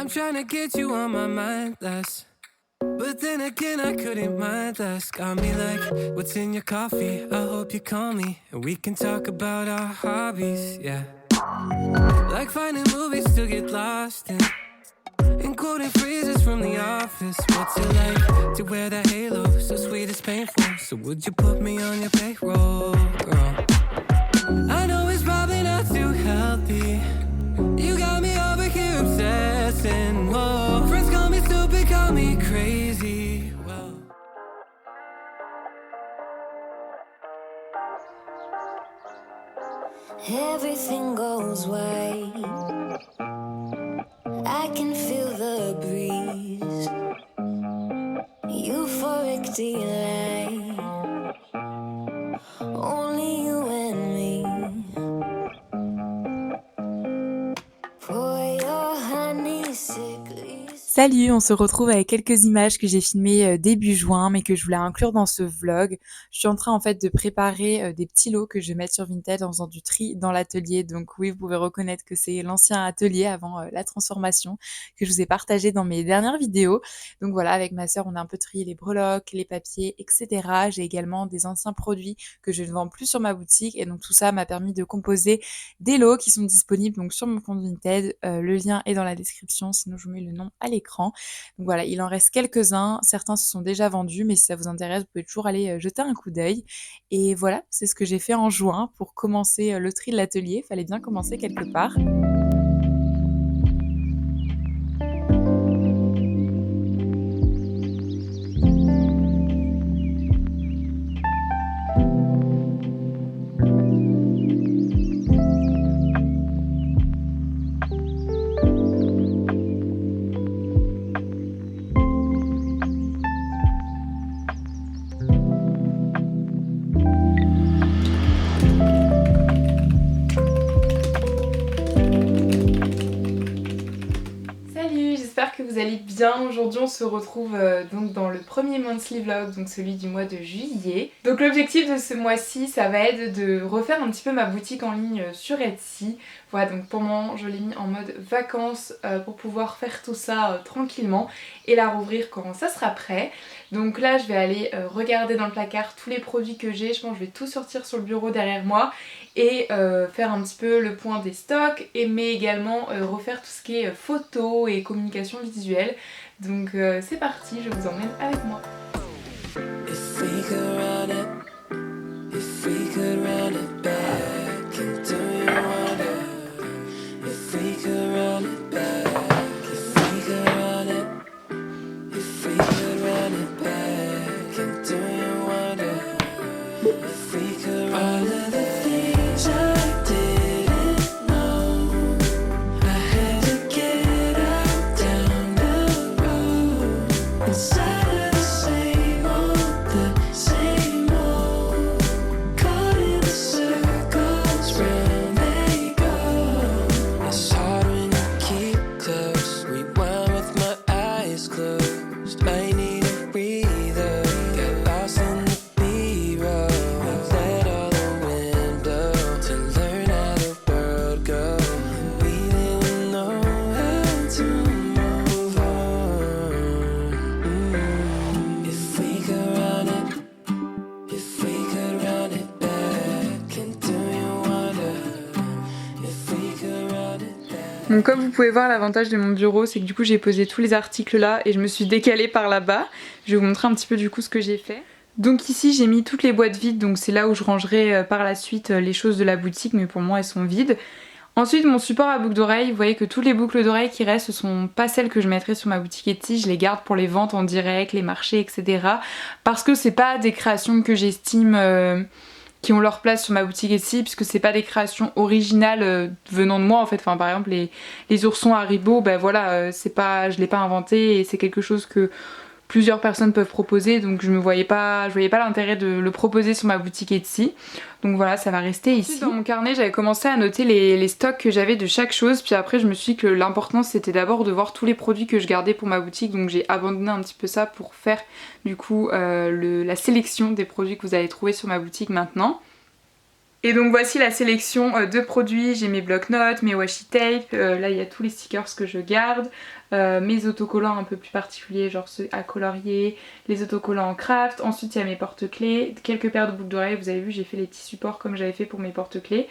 I'm trying to get you on my mind less. But then again, I couldn't mind less. Got me like, what's in your coffee? I hope you call me and we can talk about our hobbies, yeah. Like finding movies to get lost in and quoting phrases from The Office. What's it like to wear that halo? So sweet it's painful. So would you put me on your payroll, girl? I know it's probably not too healthy. You got me over here obsessing. Whoa. Friends call me stupid, call me crazy. Well. Everything goes white. I can feel the breeze. Euphoric delight. Only you and me. Pour your honey sickly. Salut, on se retrouve avec quelques images que j'ai filmées début juin mais que je voulais inclure dans ce vlog. Je suis en train en fait de préparer des petits lots que je vais mettre sur Vinted en faisant du tri dans l'atelier. Donc oui, vous pouvez reconnaître que c'est l'ancien atelier avant la transformation que je vous ai partagé dans mes dernières vidéos. Donc voilà, avec ma sœur, on a un peu trié les breloques, les papiers, etc. J'ai également des anciens produits que je ne vends plus sur ma boutique et donc tout ça m'a permis de composer des lots qui sont disponibles donc sur mon compte Vinted. Le lien est dans la description, sinon je vous mets le nom à l'écran. Donc voilà, il en reste quelques-uns, certains se sont déjà vendus, mais si ça vous intéresse, vous pouvez toujours aller jeter un coup d'œil. Et voilà, c'est ce que j'ai fait en juin pour commencer le tri de l'atelier, fallait bien commencer quelque part. J'espère que vous allez bien. Aujourd'hui on se retrouve donc dans le premier monthly vlog, donc celui du mois de juillet. Donc l'objectif de ce mois-ci, ça va être de refaire un petit peu ma boutique en ligne sur Etsy. Voilà, donc pour le moment je l'ai mis en mode vacances pour pouvoir faire tout ça tranquillement et la rouvrir quand ça sera prêt. Donc là je vais aller regarder dans le placard tous les produits que j'ai. Je pense que je vais tout sortir sur le bureau derrière moi et faire un petit peu le point des stocks, mais également refaire tout ce qui est photos et communication visuelle. Donc c'est parti, je vous emmène avec moi. Donc comme vous pouvez voir, l'avantage de mon bureau, c'est que du coup j'ai posé tous les articles là et je me suis décalée par là-bas. Je vais vous montrer un petit peu du coup ce que j'ai fait. Donc ici j'ai mis toutes les boîtes vides, donc c'est là où je rangerai par la suite les choses de la boutique, mais pour moi elles sont vides. Ensuite mon support à boucles d'oreilles, vous voyez que toutes les boucles d'oreilles qui restent, ce sont pas celles que je mettrai sur ma boutique Etsy, je les garde pour les ventes en direct, les marchés, etc. Parce que c'est pas des créations que j'estime qui ont leur place sur ma boutique Etsy, puisque c'est pas des créations originales venant de moi en fait. Enfin par exemple les oursons Haribo, ben voilà, c'est pas, je l'ai pas inventé et c'est quelque chose que plusieurs personnes peuvent proposer, donc je voyais pas l'intérêt de le proposer sur ma boutique Etsy. Donc voilà, ça va rester ici. Dans mon carnet, j'avais commencé à noter les stocks que j'avais de chaque chose, puis après je me suis dit que l'important c'était d'abord de voir tous les produits que je gardais pour ma boutique, donc j'ai abandonné un petit peu ça pour faire du coup la sélection des produits que vous allez trouver sur ma boutique maintenant. Et donc voici la sélection de produits, j'ai mes bloc-notes, mes washi tape, là il y a tous les stickers que je garde, mes autocollants un peu plus particuliers genre ceux à colorier, les autocollants en craft, ensuite il y a mes porte-clés, quelques paires de boucles d'oreilles, vous avez vu j'ai fait les petits supports comme j'avais fait pour mes porte-clés.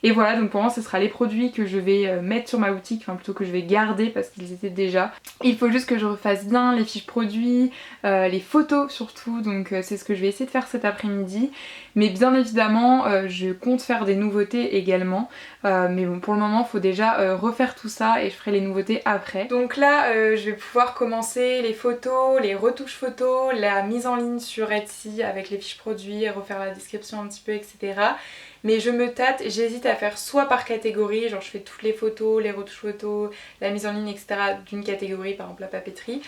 Et voilà, donc pour moi ce sera les produits que je vais mettre sur ma boutique, enfin plutôt que je vais garder parce qu'ils étaient déjà. Il faut juste que je refasse bien les fiches produits, les photos surtout, donc c'est ce que je vais essayer de faire cet après-midi. Mais bien évidemment je compte faire des nouveautés également, mais bon pour le moment il faut déjà refaire tout ça et je ferai les nouveautés après. Donc là je vais pouvoir commencer les photos, les retouches photos, la mise en ligne sur Etsy avec les fiches produits, refaire la description un petit peu etc. Mais je me tâte, j'hésite à faire soit par catégorie, genre je fais toutes les photos, les retouches photos, la mise en ligne etc. d'une catégorie, par exemple la papeterie,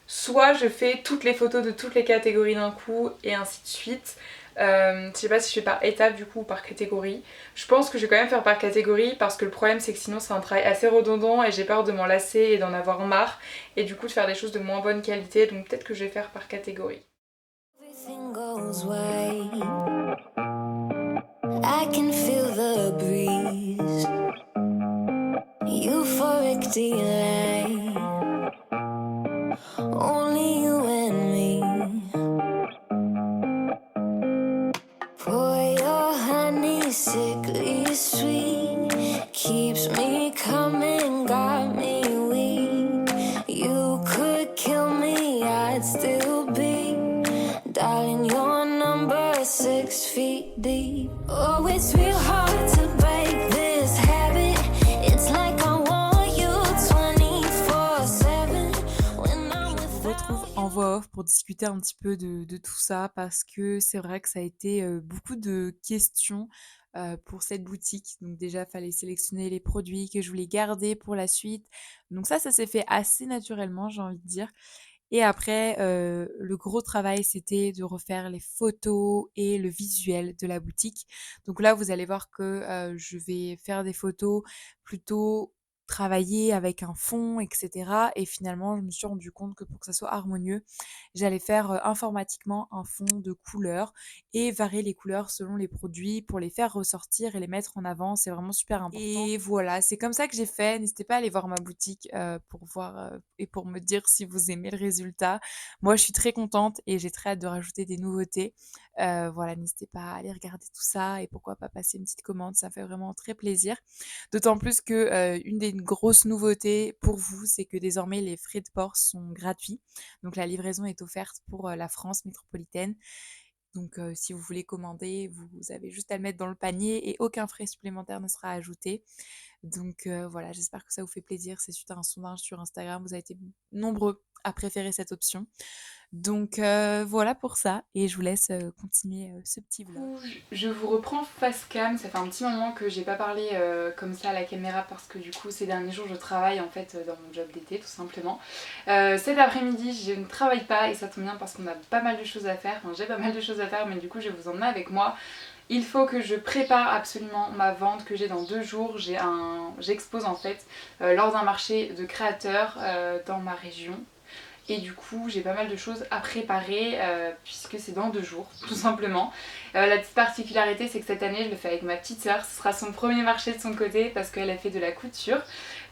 soit je fais toutes les photos de toutes les catégories d'un coup et ainsi de suite. Je sais pas si je fais par étape du coup ou par catégorie. Je pense que je vais quand même faire par catégorie parce que le problème c'est que sinon c'est un travail assez redondant et j'ai peur de m'en lasser et d'en avoir marre et du coup de faire des choses de moins bonne qualité, donc peut-être que je vais faire par catégorie. Everything goes white. I can feel the breeze. Euphoric delight. Only you and me. Pour your honey, sickly sweet. Keeps me coming, got me weak. You could kill me, I'd still be. Darling, your number 6 feet deep. Oh, it's real hard to break this habit. It's like I want you 24/7 when I'm with Je vous retrouve en voix off pour discuter un petit peu de tout ça parce que c'est vrai que ça a été beaucoup de questions pour cette boutique. Donc déjà, il fallait sélectionner les produits que je voulais garder pour la suite. Donc ça s'est fait assez naturellement, j'ai envie de dire. Et après, le gros travail, c'était de refaire les photos et le visuel de la boutique. Donc là, vous allez voir que je vais faire des photos plutôt travaillées avec un fond, etc. Et finalement, je me suis rendu compte que pour que ça soit harmonieux, j'allais faire informatiquement un fond de couleurs et varier les couleurs selon les produits pour les faire ressortir et les mettre en avant. C'est vraiment super important. Et voilà, c'est comme ça que j'ai fait. N'hésitez pas à aller voir ma boutique pour voir et pour me dire si vous aimez le résultat. Moi, je suis très contente et j'ai très hâte de rajouter des nouveautés. Voilà, n'hésitez pas à aller regarder tout ça et pourquoi pas passer une petite commande. Ça fait vraiment très plaisir. D'autant plus que une des grosses nouveautés pour vous, c'est que désormais les frais de port sont gratuits. Donc la livraison est offerte pour la France métropolitaine. Donc si vous voulez commander, vous avez juste à le mettre dans le panier et aucun frais supplémentaire ne sera ajouté. Donc voilà, j'espère que ça vous fait plaisir. C'est suite à un sondage sur Instagram, vous avez été nombreux à préférer cette option. Donc voilà pour ça et je vous laisse continuer ce petit vlog. Je vous reprends face cam, ça fait un petit moment que j'ai pas parlé comme ça à la caméra parce que du coup ces derniers jours je travaille en fait dans mon job d'été tout simplement. Cet après-midi je ne travaille pas et ça tombe bien parce qu'on a pas mal de choses à faire, enfin j'ai pas mal de choses à faire mais du coup je vais vous emmener avec moi. Il faut que je prépare absolument ma vente que j'ai dans 2 jours, j'expose en fait lors d'un marché de créateurs dans ma région. Et du coup j'ai pas mal de choses à préparer puisque c'est dans 2 jours tout simplement. La petite particularité c'est que cette année je le fais avec ma petite sœur, ce sera son premier marché de son côté parce qu'elle a fait de la couture.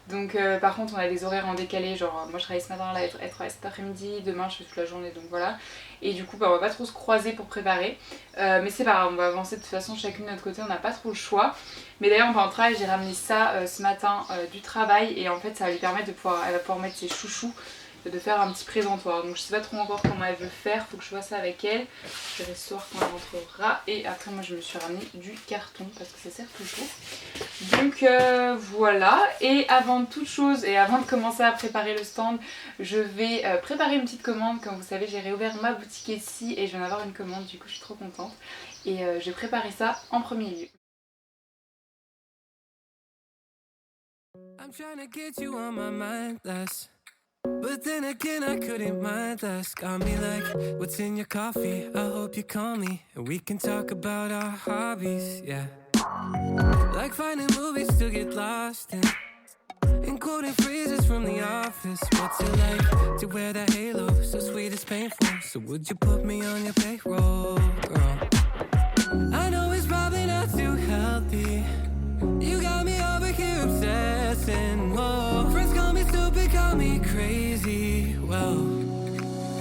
Donc par contre on a des horaires en décalé, genre moi je travaille ce matin, là elle travaille cet après-midi, demain je fais toute la journée donc voilà. Et du coup bah, on va pas trop se croiser pour préparer, mais c'est pas grave, on va avancer de toute façon chacune de notre côté, on n'a pas trop le choix. Mais d'ailleurs en travail j'ai ramené ça ce matin du travail et en fait ça va lui permettre de pouvoir, elle va pouvoir mettre ses chouchous, de faire un petit présentoir. Donc je sais pas trop encore comment elle veut faire, faut que je vois ça avec elle. Je verrai ce soir quand elle rentrera. Et après moi je me suis ramené du carton parce que ça sert toujours. Donc voilà. Et avant toute chose et avant de commencer à préparer le stand, je vais préparer une petite commande. Comme vous savez j'ai réouvert ma boutique ici et je viens d'avoir une commande, du coup je suis trop contente. Et je vais préparer ça en premier lieu. I'm trying to get you on my mind less. But then again, I couldn't mind less. Got me like, what's in your coffee? I hope you call me and we can talk about our hobbies, yeah. Like finding movies to get lost in and quoting phrases from The Office. What's it like to wear that halo? So sweet it's painful. So would you put me on your payroll, girl? I know it's probably not too healthy. You got me over here obsessing. Whoa. Friends call me stupid, call me crazy. Well,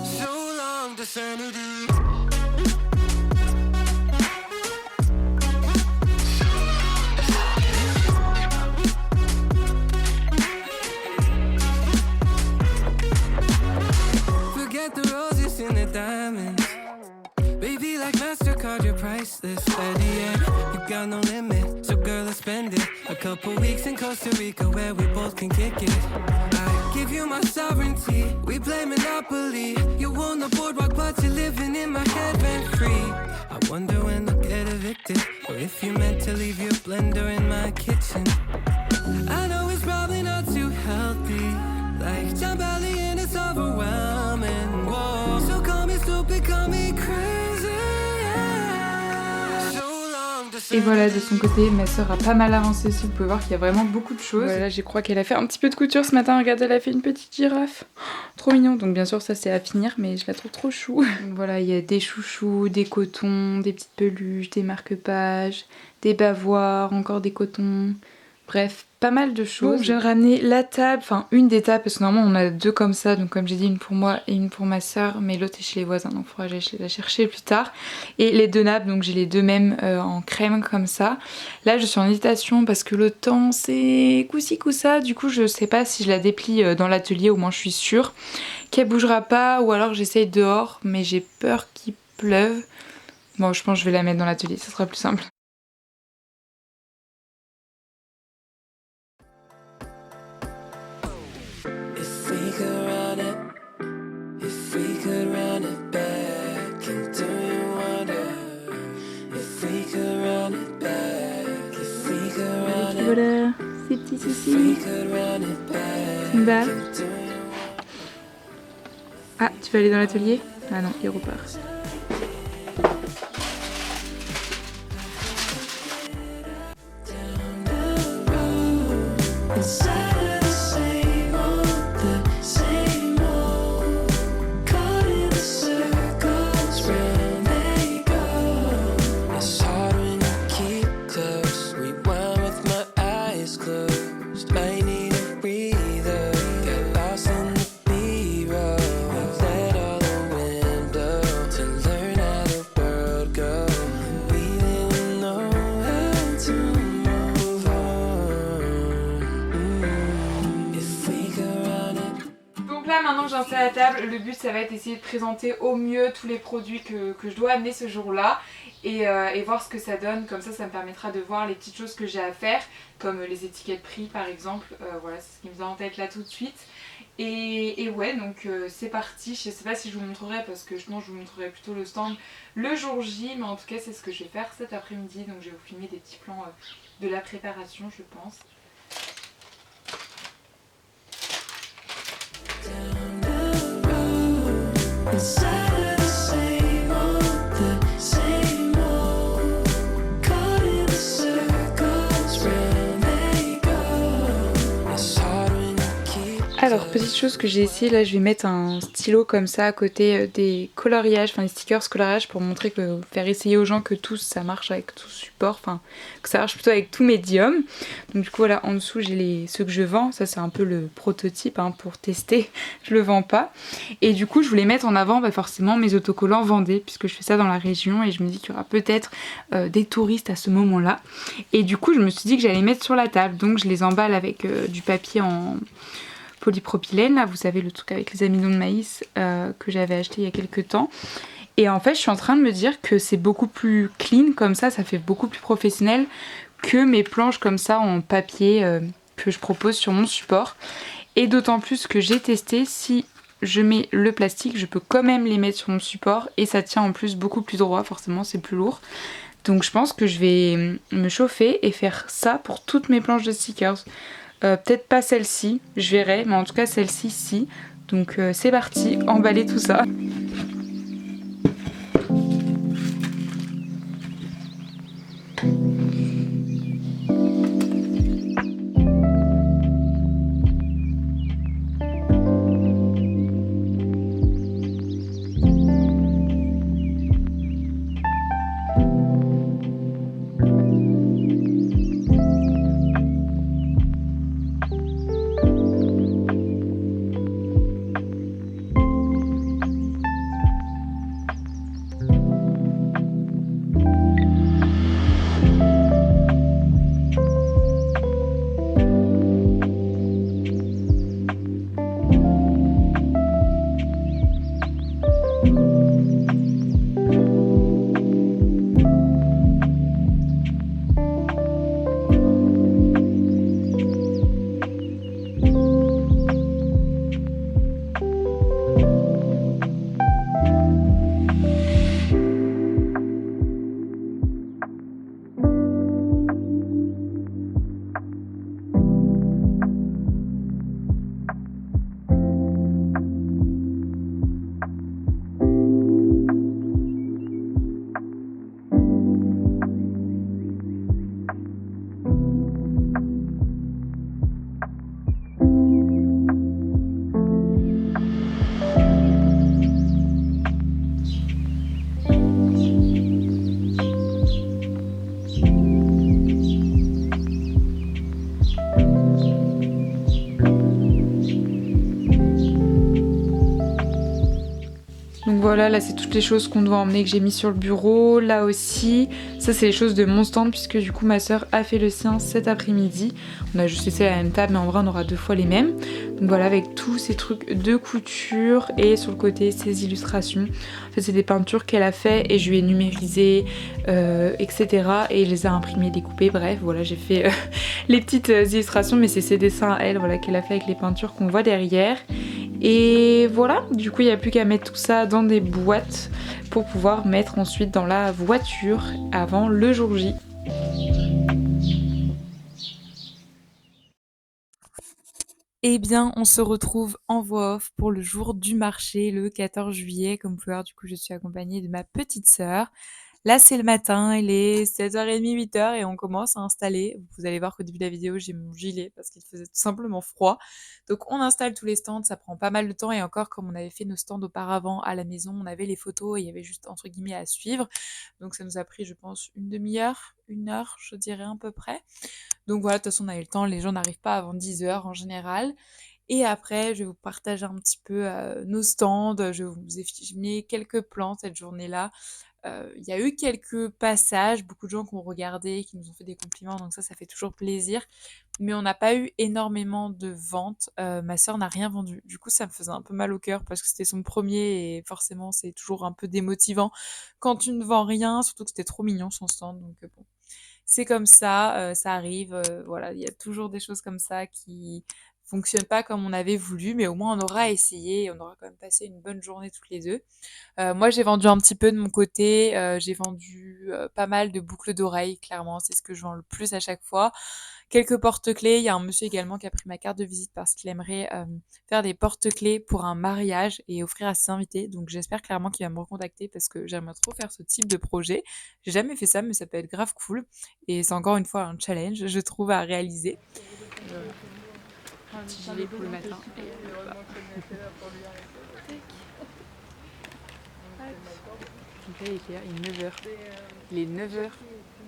so long to sanity. Forget the roses and the diamonds. Baby, like MasterCard, you're priceless. Steady, yeah, you got no limit. So girl, let's spend it. A couple weeks in Costa Rica where we both can kick it. I give you my sovereignty. We play Monopoly. You own the boardwalk, but you're living in my head rent free. I wonder when I'll get evicted, or if you meant to leave your blender in my kitchen. I know it's probably not too healthy. Like John Belly and it's overwhelming. Whoa. So call me stupid, call me crazy. Yeah. So long to Et voilà, de son côté, ma soeur a pas mal avancé aussi. Vous pouvez voir qu'il y a vraiment beaucoup de choses. Voilà, je crois qu'elle a fait un petit peu de couture ce matin. Regardez, elle a fait une petite girafe. Trop mignon. Donc bien sûr, ça c'est à finir, mais je la trouve trop chou. Donc voilà, il y a des chouchous, des cotons, des petites peluches, des marque-pages, des bavoirs, encore des cotons. Bref, pas mal de choses. Donc, j'ai ramené la table, enfin une des tables, parce que normalement on a deux comme ça, donc comme j'ai dit, une pour moi et une pour ma soeur, mais l'autre est chez les voisins, donc il faudra que j'aille la chercher plus tard. Et les deux nappes, donc j'ai les deux mêmes en crème comme ça. Là je suis en hésitation parce que le temps c'est coup-ci coup-ça, du coup je sais pas si je la déplie dans l'atelier, au moins je suis sûre qu'elle bougera pas, ou alors j'essaye dehors, mais j'ai peur qu'il pleuve. Bon, je pense que je vais la mettre dans l'atelier, ça sera plus simple. Voilà, ces petits soucis. Bah. Ah, tu vas aller dans l'atelier? Ah non, il repart. Maintenant que j'installe la table, le but ça va être d'essayer de présenter au mieux tous les produits que je dois amener ce jour-là et voir ce que ça donne. Comme ça, ça me permettra de voir les petites choses que j'ai à faire, comme les étiquettes prix par exemple. Voilà, c'est ce qui me vient en tête là tout de suite. Et ouais, donc c'est parti. Je sais pas si je vous montrerai parce que sinon je vous montrerai plutôt le stand le jour J, mais en tout cas c'est ce que je vais faire cet après-midi. Donc je vais vous filmer des petits plans de la préparation, je pense. Alors, petite chose que j'ai essayé, là je vais mettre un stylo comme ça à côté des coloriages, enfin des stickers coloriages pour montrer que, faire essayer aux gens que tous ça marche avec tout support, enfin que ça marche plutôt avec tout médium. Donc du coup voilà, en dessous j'ai ceux que je vends, ça c'est un peu le prototype hein, pour tester, je le vends pas. Et du coup je voulais mettre en avant forcément mes autocollants Vendée, puisque je fais ça dans la région et je me dis qu'il y aura peut-être des touristes à ce moment-là. Et du coup je me suis dit que j'allais les mettre sur la table, donc je les emballe avec du papier en polypropylène, là vous savez le truc avec les amidons de maïs que j'avais acheté il y a quelques temps. Et en fait je suis en train de me dire que c'est beaucoup plus clean comme ça fait beaucoup plus professionnel que mes planches comme ça en papier que je propose sur mon support. Et d'autant plus que j'ai testé, si je mets le plastique je peux quand même les mettre sur mon support et ça tient en plus beaucoup plus droit, forcément c'est plus lourd. Donc je pense que je vais me chauffer et faire ça pour toutes mes planches de stickers. Peut-être pas celle-ci, je verrai, mais en tout cas celle-ci, si. Donc c'est parti, emballer tout ça. voilà, là c'est toutes les choses qu'on doit emmener que j'ai mis sur le bureau. Là aussi, ça c'est les choses de mon stand puisque du coup ma soeur a fait le sien cet après-midi. On a juste laissé la même table mais en vrai on aura 2 fois les mêmes. Donc voilà, avec tous ces trucs de couture et sur le côté ces illustrations. En fait c'est des peintures qu'elle a fait et je lui ai numérisé, etc. Et je les ai imprimées, découpées, bref voilà j'ai fait les petites illustrations mais c'est ses dessins à elle voilà, qu'elle a fait avec les peintures qu'on voit derrière. Et voilà, du coup il n'y a plus qu'à mettre tout ça dans des boîtes pour pouvoir mettre ensuite dans la voiture avant le jour J. Eh bien, on se retrouve en voix off pour le jour du marché, le 14 juillet. Comme vous pouvez voir, du coup, je suis accompagnée de ma petite sœur. Là, c'est le matin, il est 7h30, 8h et on commence à installer. Vous allez voir qu'au début de la vidéo, j'ai mon gilet parce qu'il faisait tout simplement froid. Donc, on installe tous les stands, ça prend pas mal de temps et encore, comme on avait fait nos stands auparavant à la maison, on avait les photos et il y avait juste entre guillemets à suivre. Donc, ça nous a pris, je pense, une demi-heure, 1 heure, je dirais à peu près. Donc voilà, de toute façon, on a eu le temps, les gens n'arrivent pas avant 10h en général. Et après, je vais vous partager un petit peu nos stands. Je vous ai mis quelques plans cette journée-là. Il y a eu quelques passages, beaucoup de gens qui ont regardé, qui nous ont fait des compliments, donc ça fait toujours plaisir. Mais on n'a pas eu énormément de ventes. Ma sœur n'a rien vendu. Du coup, ça me faisait un peu mal au cœur parce que c'était son premier et forcément, c'est toujours un peu démotivant quand tu ne vends rien, surtout que c'était trop mignon son stand. Donc bon, c'est comme ça arrive. Voilà, il y a toujours des choses comme ça qui fonctionnent pas comme on avait voulu, mais au moins on aura essayé et on aura quand même passé une bonne journée toutes les deux. Moi, j'ai vendu un petit peu de mon côté. J'ai vendu pas mal de boucles d'oreilles, clairement. C'est ce que je vends le plus à chaque fois. Quelques porte-clés. Il y a un monsieur également qui a pris ma carte de visite parce qu'il aimerait faire des porte-clés pour un mariage et offrir à ses invités. Donc, j'espère clairement qu'il va me recontacter parce que j'aimerais trop faire ce type de projet. J'ai jamais fait ça, mais ça peut être grave cool. Et c'est encore une fois un challenge, je trouve, à réaliser. Un petit gilet pour le matin. Et voilà. Donc là, il est 9h. Il est 9h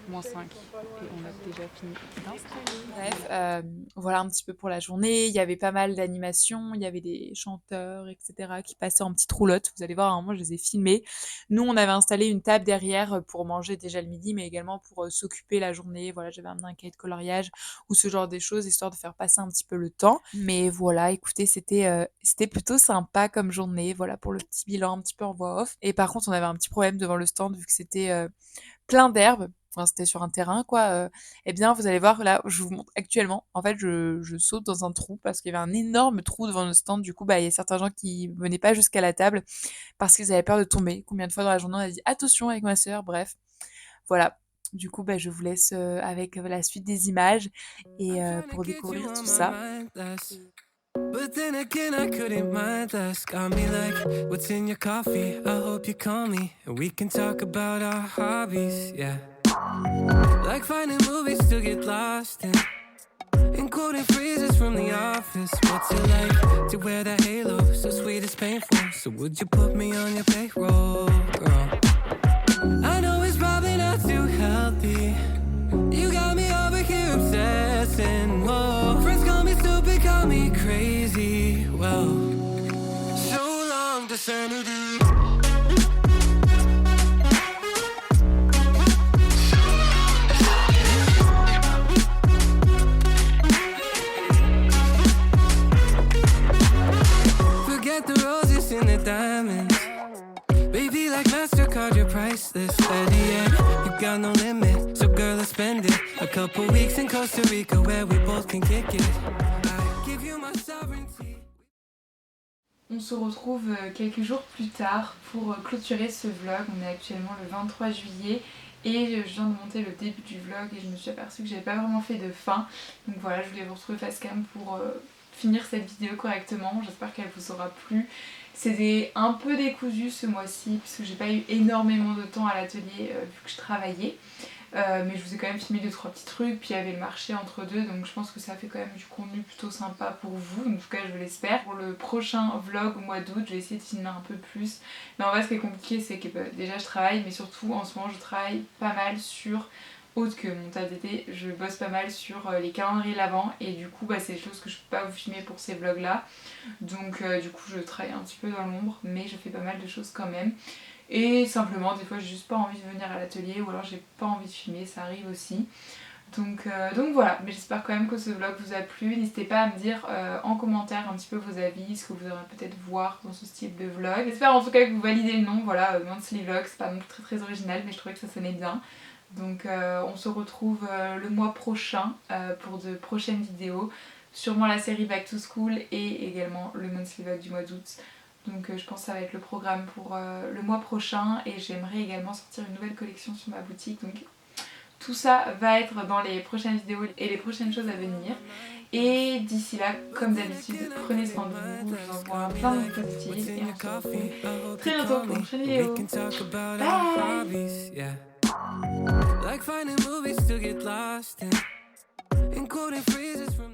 moins 5 et on a déjà fini d'installer. Bref, voilà un petit peu pour la journée. Il y avait pas mal d'animations, il y avait des chanteurs, etc. qui passaient en petite roulotte. Vous allez voir, à un moment, je les ai filmés. Nous, on avait installé une table derrière pour manger déjà le midi, mais également pour s'occuper la journée. Voilà, j'avais amené un cahier de coloriage ou ce genre de choses, histoire de faire passer un petit peu le temps. Mais voilà, écoutez, c'était plutôt sympa comme journée. Voilà, pour le petit bilan un petit peu en voix off. Et par contre, on avait un petit problème devant le stand vu que c'était plein d'herbes. Enfin, c'était sur un terrain, quoi. Eh bien, vous allez voir, là, je vous montre actuellement. En fait, je saute dans un trou parce qu'il y avait un énorme trou devant le stand. Du coup, bah, il y a certains gens qui venaient pas jusqu'à la table parce qu'ils avaient peur de tomber. Combien de fois dans la journée on a dit attention avec ma sœur, bref. Voilà. Du coup, bah, je vous laisse avec la suite des images et pour découvrir tout ça. But then again, I couldn't mind less. Got me like, what's in your coffee? I hope you call me and we can talk about our hobbies, yeah. Like finding movies to get lost in and quoting phrases from The Office. What's it like to wear that halo? So sweet it's painful. So would you put me on your payroll, girl? I know it's probably not too healthy. You got me over here obsessing. Whoa. Friends call me stupid, call me crazy. Well, so long to sanity. Forget the roses and the diamonds. Baby, like MasterCard, you're priceless. Better yet, you got no limit. So girl, let's spend it. A couple weeks in Costa Rica where we both can kick it. I give you my sovereignty. On se retrouve quelques jours plus tard pour clôturer ce vlog. On est actuellement le 23 juillet et je viens de monter le début du vlog et je me suis aperçue que j'avais pas vraiment fait de fin. Donc voilà, je voulais vous retrouver face cam pour finir cette vidéo correctement. J'espère qu'elle vous aura plu. C'était un peu décousu ce mois-ci puisque j'ai pas eu énormément de temps à l'atelier vu que je travaillais. Mais je vous ai quand même filmé 2-3 petits trucs, puis il y avait le marché entre deux, donc je pense que ça fait quand même du contenu plutôt sympa pour vous, en tout cas je l'espère. Pour le prochain vlog au mois d'août, je vais essayer de filmer un peu plus. Mais en vrai ce qui est compliqué c'est que déjà je travaille, mais surtout en ce moment je travaille pas mal sur autre que mon tas d'été, je bosse pas mal sur les calendriers l'avant et du coup c'est des choses que je peux pas vous filmer pour ces vlogs là. Donc du coup je travaille un petit peu dans l'ombre mais je fais pas mal de choses quand même. Et simplement des fois j'ai juste pas envie de venir à l'atelier ou alors j'ai pas envie de filmer, ça arrive aussi. Donc voilà, mais j'espère quand même que ce vlog vous a plu. N'hésitez pas à me dire en commentaire un petit peu vos avis, ce que vous aimeriez peut-être voir dans ce style de vlog. J'espère en tout cas que vous validez le nom, voilà, Monthly Vlog, c'est pas non plus très original mais je trouvais que ça sonnait bien. Donc on se retrouve le mois prochain pour de prochaines vidéos, sûrement la série Back to School et également le Monthly Vlog du mois d'août. Donc je pense que ça va être le programme pour le mois prochain et j'aimerais également sortir une nouvelle collection sur ma boutique. Donc tout ça va être dans les prochaines vidéos et les prochaines choses à venir. Et d'ici là, comme d'habitude, prenez soin de vous, je vous envoie plein de positifs et on se retrouve très bientôt pour une prochaine vidéo. Bye. Like finding movies to get lost in, and quoting phrases from the